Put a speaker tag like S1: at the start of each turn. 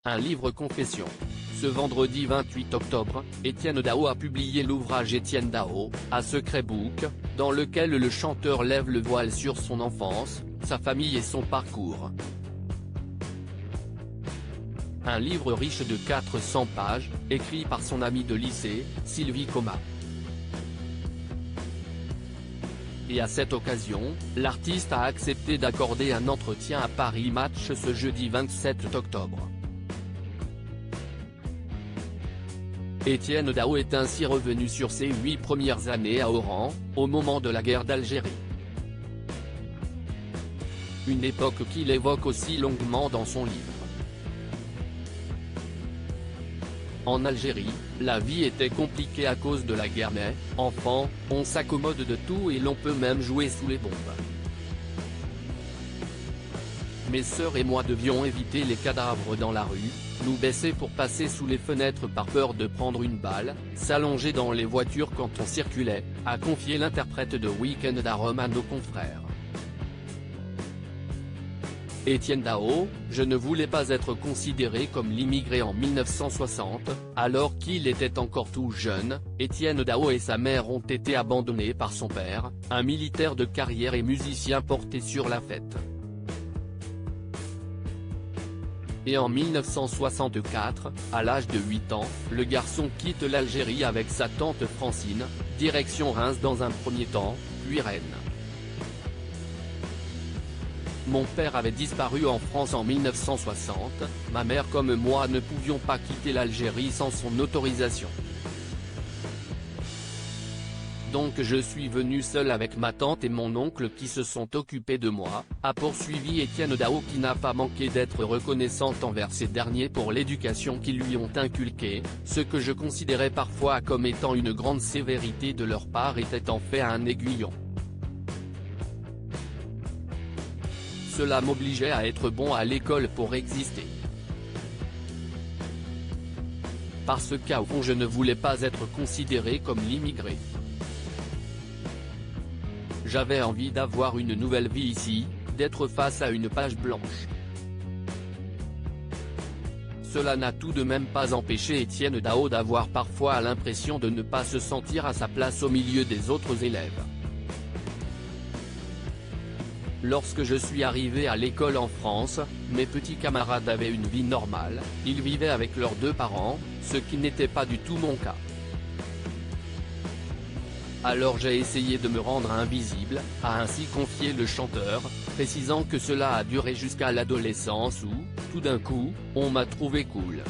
S1: Un livre confession. Ce vendredi 28 octobre, Etienne Dao a publié l'ouvrage Etienne Dao, A Secret Book, dans lequel le chanteur lève le voile sur son enfance, sa famille et son parcours. Un livre riche de 400 pages, écrit par son amie de lycée, Sylvie Coma. Et à cette occasion, l'artiste a accepté d'accorder un entretien à Paris Match ce jeudi 27 octobre. Etienne Dao est ainsi revenu sur ses 8 premières années à Oran, au moment de la guerre d'Algérie. Une époque qu'il évoque aussi longuement dans son livre. En Algérie, la vie était compliquée à cause de la guerre mais, enfant, on s'accommode de tout et l'on peut même jouer sous les bombes. Mes sœurs et moi devions éviter les cadavres dans la rue, nous baisser pour passer sous les fenêtres par peur de prendre une balle, s'allonger dans les voitures quand on circulait, a confié l'interprète de Week-end à Rome à nos confrères. Etienne Dao, je ne voulais pas être considéré comme l'immigré en 1960, alors qu'il était encore tout jeune. Etienne Dao et sa mère ont été abandonnés par son père, un militaire de carrière et musicien porté sur la fête. Et en 1964, à l'âge de 8 ans, le garçon quitte l'Algérie avec sa tante Francine, direction Reims dans un premier temps, puis Rennes. Mon père avait disparu en France en 1960, ma mère comme moi ne pouvions pas quitter l'Algérie sans son autorisation. Donc je suis venu seul avec ma tante et mon oncle qui se sont occupés de moi, a poursuivi Etienne Dao qui n'a pas manqué d'être reconnaissante envers ces derniers pour l'éducation qu'ils lui ont inculquée, ce que je considérais parfois comme étant une grande sévérité de leur part était en fait un aiguillon. Cela m'obligeait à être bon à l'école pour exister. Parce qu'au fond je ne voulais pas être considéré comme l'immigré. J'avais envie d'avoir une nouvelle vie ici, d'être face à une page blanche. Cela n'a tout de même pas empêché Etienne Dao d'avoir parfois l'impression de ne pas se sentir à sa place au milieu des autres élèves. Lorsque je suis arrivé à l'école en France, mes petits camarades avaient une vie normale, ils vivaient avec leurs 2 parents, ce qui n'était pas du tout mon cas. Alors j'ai essayé de me rendre invisible, a ainsi confié le chanteur, précisant que cela a duré jusqu'à l'adolescence où, tout d'un coup, on m'a trouvé cool.